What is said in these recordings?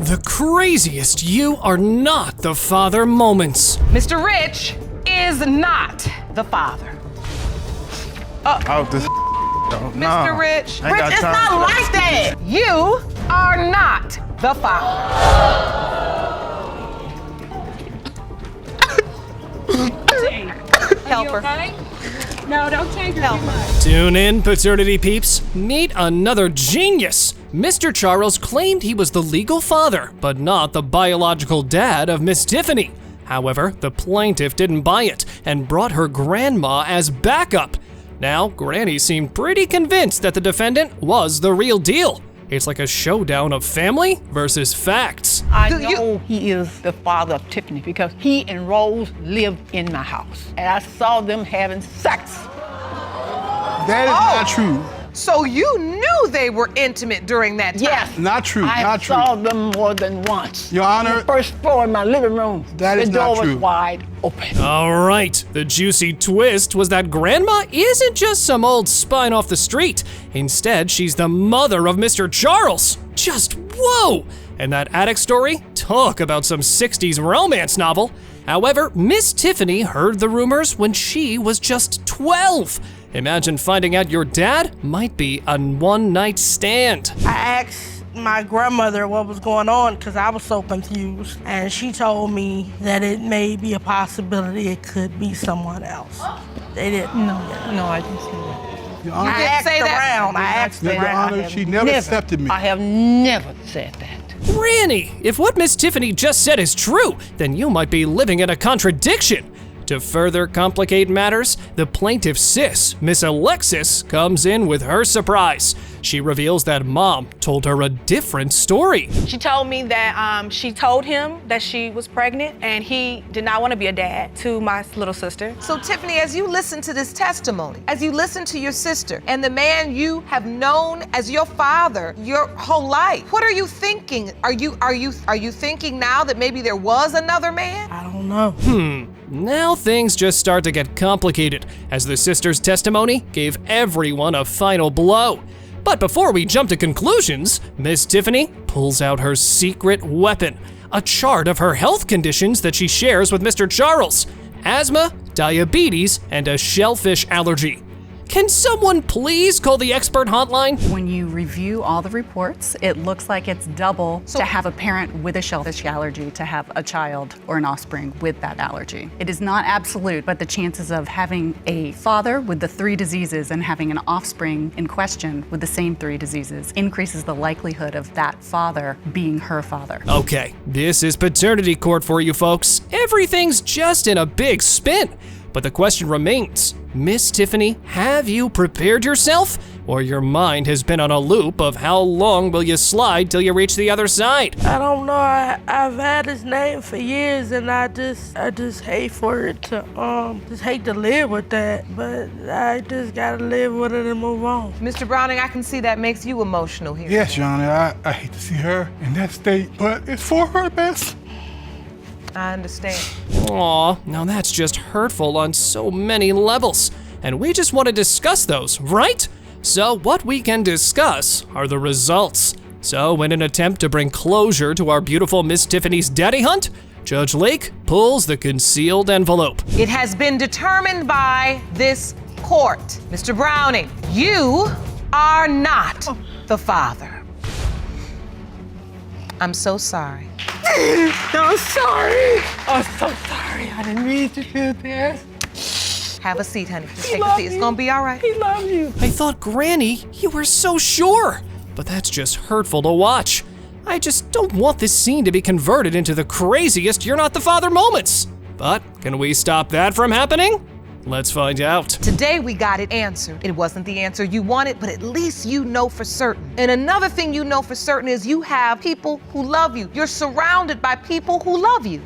The craziest you are not the father moments. Mr. Rich is not the father. Mr. Rich, it's not like that. You are not the father. Help her. Okay? No, don't change your mind. Tune in, paternity peeps. Meet another genius. Mr. Charles claimed he was the legal father, but not the biological dad of Miss Tiffany. However, the plaintiff didn't buy it and brought her grandma as backup. Now, Granny seemed pretty convinced that the defendant was the real deal. It's like a showdown of family versus facts. I know he is the father of Tiffany because he and Rose lived in my house. And I saw them having sex. That is not true. So you knew they were intimate during that time? Yes. Not true, I not true. saw them more than once. Your Honor. The first floor in my living room. That is the door not true. was wide open. All right, the juicy twist was that Grandma isn't just some old spine off the street. Instead, she's the mother of Mr. Charles. Just whoa! And that attic story? Talk about some 60s romance novel. However, Miss Tiffany heard the rumors when she was just 12. Imagine finding out your dad might be a one-night stand. I asked my grandmother what was going on because I was so confused, and she told me that it may be a possibility it could be someone else. They didn't know yet. No, I didn't say that. Your Honor, I asked around. I asked Your around. Honor, she never accepted me. I have never said that. Granny, if what Miss Tiffany just said is true, then you might be living in a contradiction. To further complicate matters, the plaintiff's sis, Miss Alexis, comes in with her surprise. She reveals that Mom told her a different story. She told me that she told him that she was pregnant and he did not want to be a dad to my little sister. So Tiffany, as you listen to this testimony, as you listen to your sister and the man you have known as your father your whole life, what are you thinking? Are you thinking now that maybe there was another man? I don't know. Now things just start to get complicated, as the sister's testimony gave everyone a final blow. But before we jump to conclusions, Miss Tiffany pulls out her secret weapon, a chart of her health conditions that she shares with Mr. Charles: asthma, diabetes, and a shellfish allergy. Can someone please call the expert hotline? When you review all the reports, it looks like it's double to have a parent with a shellfish allergy to have a child or an offspring with that allergy. It is not absolute, but the chances of having a father with the 3 diseases and having an offspring in question with the same 3 diseases increases the likelihood of that father being her father. Okay, this is paternity court for you folks. Everything's just in a big spin. But the question remains, Miss Tiffany, have you prepared yourself? Or your mind has been on a loop of how long will you slide till you reach the other side? I don't know. I've had his name for years, and I just hate for it to just hate to live with that. But I just gotta live with it and move on. Mr. Browning, I can see that makes you emotional here. Yes, Your Honor, I hate to see her in that state, but it's for her best. I understand. Aw, now that's just hurtful on so many levels. And we just want to discuss those, right? So what we can discuss are the results. So in an attempt to bring closure to our beautiful Miss Tiffany's daddy hunt, Judge Lake pulls the concealed envelope. It has been determined by this court. Mr. Browning, you are not the father. I'm so sorry. I'm sorry. I'm so sorry. I didn't mean to do this. Have a seat, honey. Just take a seat. It's gonna be all right. He loves you. I thought, Granny, you were so sure. But that's just hurtful to watch. I just don't want this scene to be converted into the craziest you're not the father moments. But can we stop that from happening? Let's find out. Today we got it answered. It wasn't the answer you wanted, but at least you know for certain. And another thing you know for certain is you have people who love you. You're surrounded by people who love you.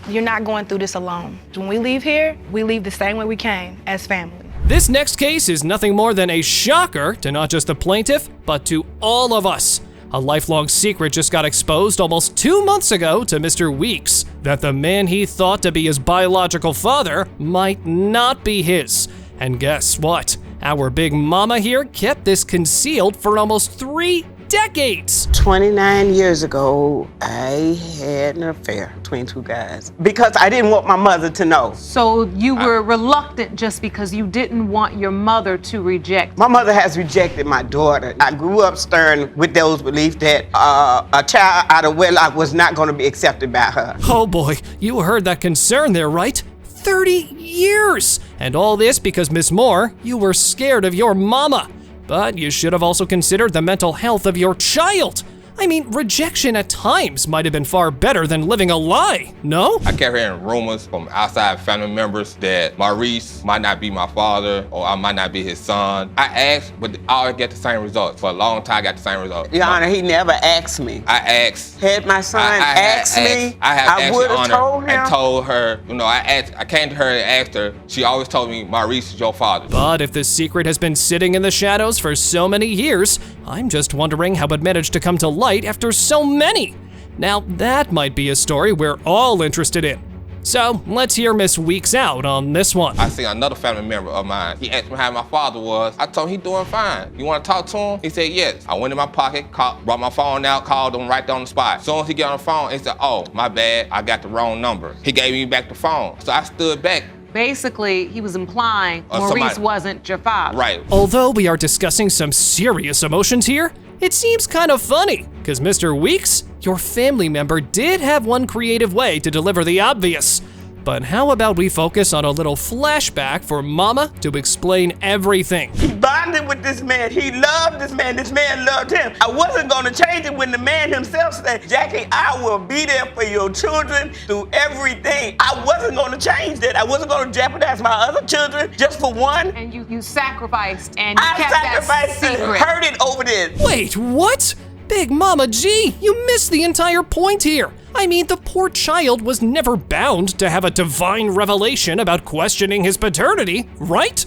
You're not going through this alone. When we leave here, we leave the same way we came, as family. This next case is nothing more than a shocker to not just the plaintiff, but to all of us. A lifelong secret just got exposed almost 2 months ago to Mr. Weeks, that the man he thought to be his biological father might not be his. And guess what? Our big mama here kept this concealed for almost 3 decades. 29 years ago, I had an affair between two guys because I didn't want my mother to know. So you were reluctant just because you didn't want your mother to reject. My mother has rejected my daughter. I grew up stern with those beliefs that a child out of wedlock was not going to be accepted by her. Oh boy, you heard that concern there, right? 30 years! And all this because, Miss Moore, you were scared of your mama. But you should have also considered the mental health of your child. I mean, rejection at times might have been far better than living a lie, no? I kept hearing rumors from outside family members that Maurice might not be my father or I might not be his son. I asked, but I always get the same results. For a long time, I got the same results. Your Honor, he never asked me. I asked. Had my son asked me, I would have told him. And told her, I came to her and asked her. She always told me, Maurice is your father. But if the secret has been sitting in the shadows for so many years, I'm just wondering how it managed to come to light after so many. Now, that might be a story we're all interested in. So, let's hear Miss Weeks out on this one. I see another family member of mine. He asked me how my father was. I told him he's doing fine. You want to talk to him? He said yes. I went in my pocket, brought my phone out, called him right there on the spot. As soon as he got on the phone, he said, oh, my bad, I got the wrong number. He gave me back the phone. So I stood back. Basically, he was implying Maurice wasn't your father. Right. Although we are discussing some serious emotions here, it seems kind of funny, because Mr. Weeks, your family member did have one creative way to deliver the obvious. But how about we focus on a little flashback for Mama to explain everything. He bonded with this man. He loved this man loved him. I wasn't gonna change it when the man himself said, Jackie, I will be there for your children through everything. I wasn't gonna change that. I wasn't gonna jeopardize my other children just for one. And you sacrificed and you kept that secret. And heard it over this. Wait, what? Big Mama G, you missed the entire point here. I mean, the poor child was never bound to have a divine revelation about questioning his paternity, right?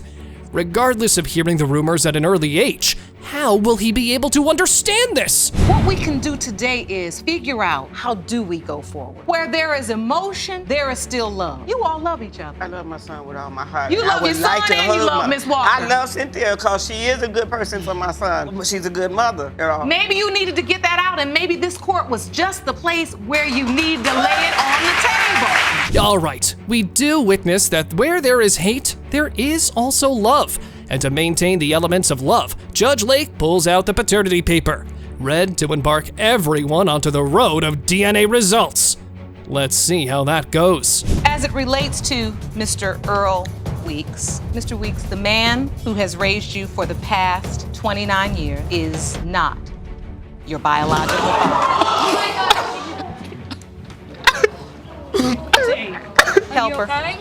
Regardless of hearing the rumors at an early age, how will he be able to understand this? What we can do today is figure out how do we go forward. Where there is emotion, there is still love. You all love each other. I love my son with all my heart. You love your son and you love Miss Walker. I love Cynthia because she is a good person for my son, but she's a good mother. Maybe you needed to get that out, and maybe this court was just the place where you need to lay it on the table. All right, we do witness that where there is hate, there is also love. And to maintain the elements of love, Judge Lake pulls out the paternity paper, read to embark everyone onto the road of DNA results. Let's see how that goes. As it relates to Mr. Earl Weeks, Mr. Weeks, the man who has raised you for the past 29 years is not your biological father. Help her. Okay?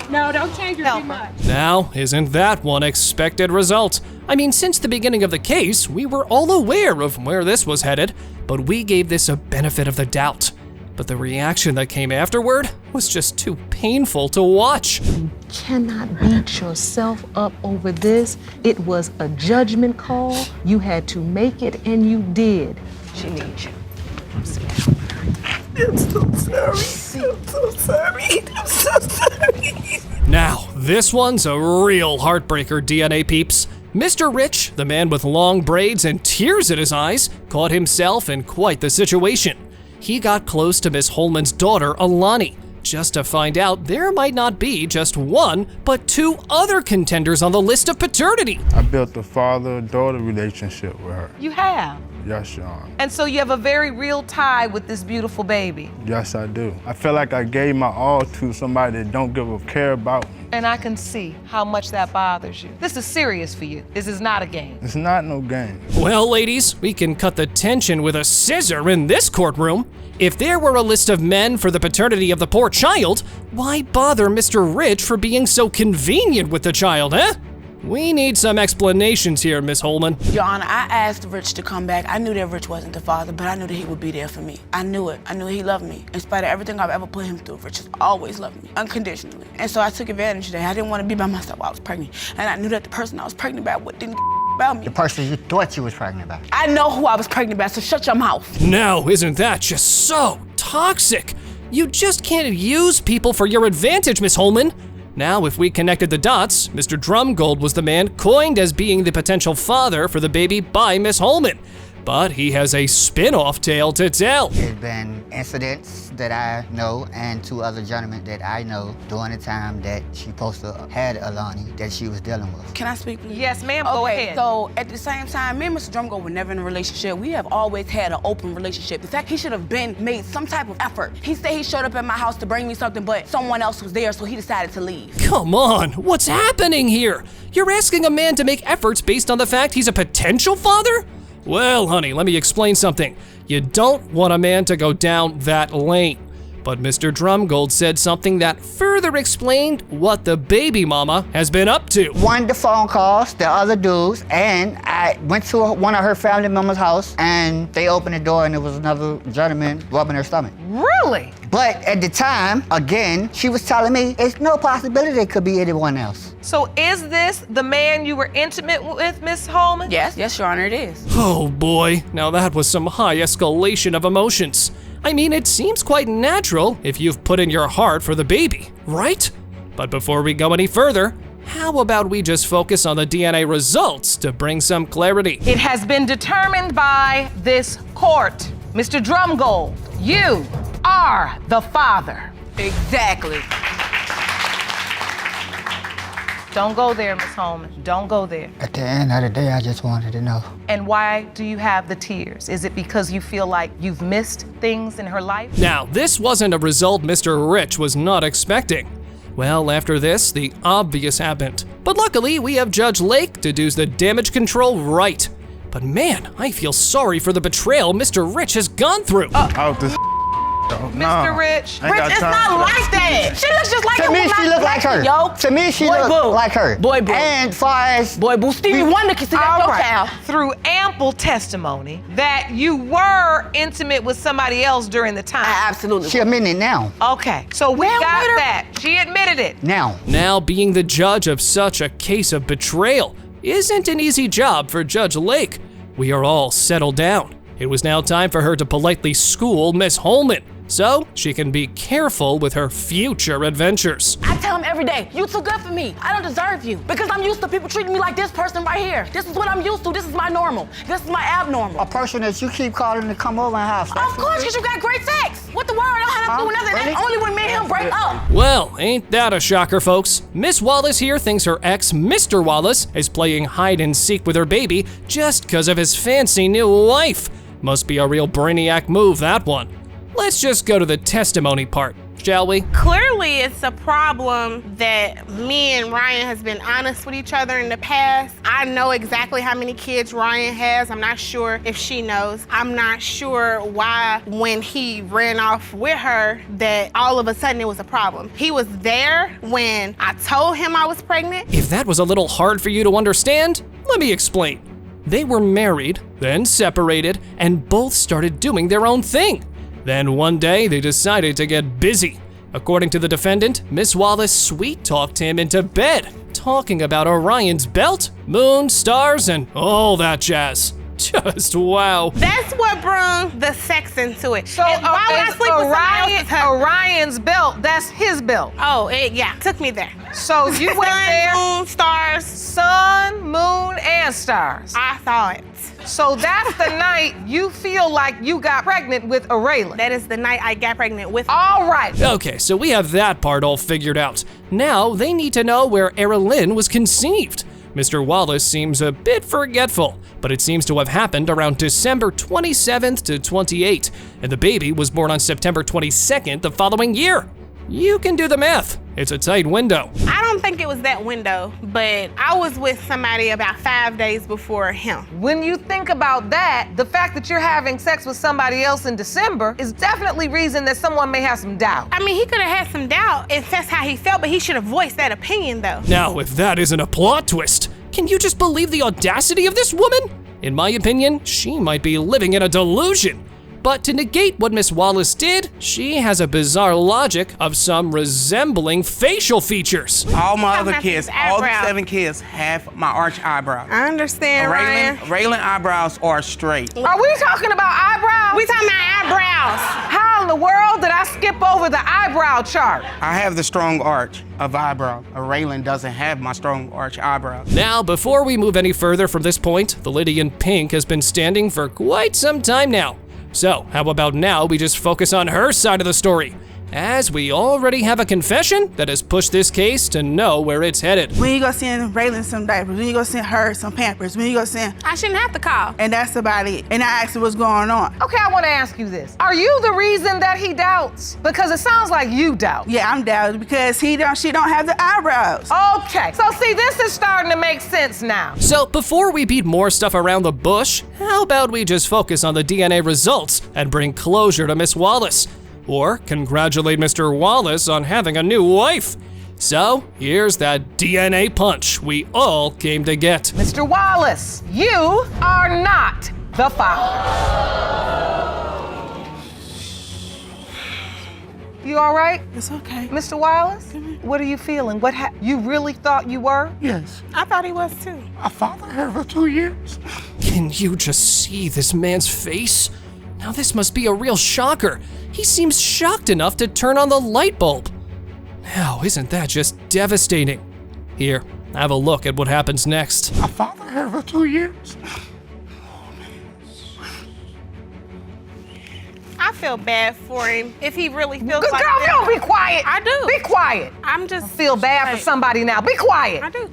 No, don't change her too much. Now, isn't that one expected result? I mean, since the beginning of the case, we were all aware of where this was headed, but we gave this a benefit of the doubt. But the reaction that came afterward was just too painful to watch. You cannot beat yourself up over this. It was a judgment call. You had to make it, and you did. She needs you. I'm so sorry. I'm so sorry. I'm so sorry. Now, this one's a real heartbreaker, DNA peeps. Mr. Rich, the man with long braids and tears in his eyes, caught himself in quite the situation. He got close to Miss Holman's daughter, Alani, just to find out there might not be just one, but two other contenders on the list of paternity. I built a father-daughter relationship with her. You have. Yes, Your Honor. And so you have a very real tie with this beautiful baby. Yes, I do. I feel like I gave my all to somebody that don't give a care about me. And I can see how much that bothers you. This is serious for you. This is not a game. It's not no game. Well, ladies, we can cut the tension with a scissor in this courtroom. If there were a list of men for the paternity of the poor child, why bother Mr. Rich for being so convenient with the child, huh? We need some explanations here, Miss Holman. Your Honor, I asked Rich to come back. I knew that Rich wasn't the father, but I knew that he would be there for me. I knew it. I knew he loved me. In spite of everything I've ever put him through, Rich has always loved me, unconditionally. And so I took advantage of that. I didn't want to be by myself while I was pregnant. And I knew that the person I was pregnant by didn't about me. The person you thought you was pregnant by. I know who I was pregnant by, so shut your mouth. Now, isn't that just so toxic? You just can't use people for your advantage, Miss Holman. Now, if we connected the dots, Mr. Drumgold was the man coined as being the potential father for the baby by Miss Holman. but he has a spin-off tale to tell. There's been incidents that I know and two other gentlemen that I know during the time that she supposed to had Alani that she was dealing with. Can I speak, please? Yes, ma'am, go ahead. So at the same time, me and Mr. Drumgold were never in a relationship. We have always had an open relationship. In fact, he should have made some type of effort. He said he showed up at my house to bring me something, but someone else was there, so he decided to leave. Come on, what's happening here? You're asking a man to make efforts based on the fact he's a potential father? Well, honey, let me explain something. You don't want a man to go down that lane. But Mr. Drumgold said something that further explained what the baby mama has been up to. One of the phone calls, the other dudes, and I went to one of her family members' house and they opened the door and there was another gentleman rubbing her stomach. Really? But at the time, again, she was telling me it's no possibility it could be anyone else. So is this the man you were intimate with, Miss Holman? Yes, Your Honor, it is. Oh boy, now that was some high escalation of emotions. I mean, it seems quite natural if you've put in your heart for the baby, right? But before we go any further, how about we just focus on the DNA results to bring some clarity? It has been determined by this court. Mr. Drumgold, you are the father. Exactly. Don't go there, Miss Holman. Don't go there. At the end of the day, I just wanted to know. And why do you have the tears? Is it because you feel like you've missed things in her life? Now, this wasn't a result Mr. Rich was not expecting. Well, after this, the obvious happened. But luckily, we have Judge Lake to do the damage control right. But man, I feel sorry for the betrayal Mr. Rich has gone through. Mr. Rich. Rich, it's not like that. She looks just like To me, she look like her. Yo. To me, she Boy, look boo. like her. Boy, boo. And far as Boy, boo. Stevie Wonder can see that All your right. child. Through ample testimony that you were intimate with somebody else during the time. Absolutely. she admitted now. Okay, so we Well, got later- that. She admitted it. Now, being the judge of such a case of betrayal isn't an easy job for Judge Lake. We are all settled down. It was now time for her to politely school Miss Holman, so she can be careful with her future adventures. I tell him every day, you too good for me. I don't deserve you. Because I'm used to people treating me like this person right here. This is what I'm used to. This is my normal. This is my abnormal. A person that you keep calling to come over and have sex Of course, because you got great sex. What the world? I don't have to do nothing. Really? That's only when me and him break up. Well, ain't that a shocker, folks? Miss Wallace here thinks her ex, Mr. Wallace, is playing hide and seek with her baby just because of his fancy new wife. Must be a real brainiac move, that one. Let's just go to the testimony part, shall we? Clearly, it's a problem that me and Ryan has been honest with each other in the past. I know exactly how many kids Ryan has. I'm not sure if she knows. I'm not sure why when he ran off with her that all of a sudden it was a problem. He was there when I told him I was pregnant. If that was a little hard for you to understand, let me explain. They were married, then separated, and both started doing their own thing. Then one day, they decided to get busy. According to the defendant, Miss Wallace sweet-talked him into bed, talking about Orion's belt, moon, stars, and all that jazz. Just wow. That's what brought the sex into it. So why would I is sleep with somebody else's husband? Orion's belt, that's his belt. Oh, yeah, took me there. So you went there. Sun, moon, stars. Sun, moon, and stars. I saw it. So that's the night you feel like you got pregnant with Raylan. That is the night I got pregnant with. All right. Okay, so we have that part all figured out. Now they need to know where Erilyn was conceived. Mr. Wallace seems a bit forgetful, but it seems to have happened around December 27th to 28th, and the baby was born on September 22nd the following year. You can do the math. It's a tight window. I don't think it was that window, but I was with somebody about 5 days before him. When you think about that, the fact that you're having sex with somebody else in December is definitely reason that someone may have some doubt. I mean, he could have had some doubt if that's how he felt, but he should have voiced that opinion though. Now, if that isn't a plot twist, can you just believe the audacity of this woman? In my opinion, she might be living in a delusion. But to negate what Miss Wallace did, she has a bizarre logic of some resembling facial features. All my other about kids, his all the eyebrows. 7 kids have my arch eyebrows. I understand, Ryan. Raylan eyebrows are straight. Are we talking about eyebrows? We talking about eyebrows. How in the world did I skip over over the eyebrow chart. I have the strong arch of eyebrow. Raylan doesn't have my strong arch eyebrows. Now, before we move any further from this point, the lady in pink has been standing for quite some time now. So, how about now we just focus on her side of the story, as we already have a confession that has pushed this case to know where it's headed. When you go send Raylan some diapers, when you go send her some Pampers, when you go send... I shouldn't have to call. And that's about it. And I asked her what's going on. Okay, I want to ask you this. Are you the reason that he doubts? Because it sounds like you doubt. Yeah, I'm doubting because she don't have the eyebrows. Okay, so see, this is starting to make sense now. So before we beat more stuff around the bush, how about we just focus on the DNA results and bring closure to Miss Wallace? Or congratulate Mr. Wallace on having a new wife. So here's that DNA punch we all came to get. Mr. Wallace, you are not the father. You all right? It's okay. Mr. Wallace, what are you feeling? You really thought you were? Yes. I thought he was too. I followed her for 2 years. Can you just see this man's face? Now this must be a real shocker. He seems shocked enough to turn on the light bulb. Now, isn't that just devastating? Here, have a look at what happens next. I followed her for 2 years. I feel bad for him if he really feels Good like girl, that. you don't be quiet. I do. Be quiet. I'm just Feel bad for somebody now. Be quiet. I do.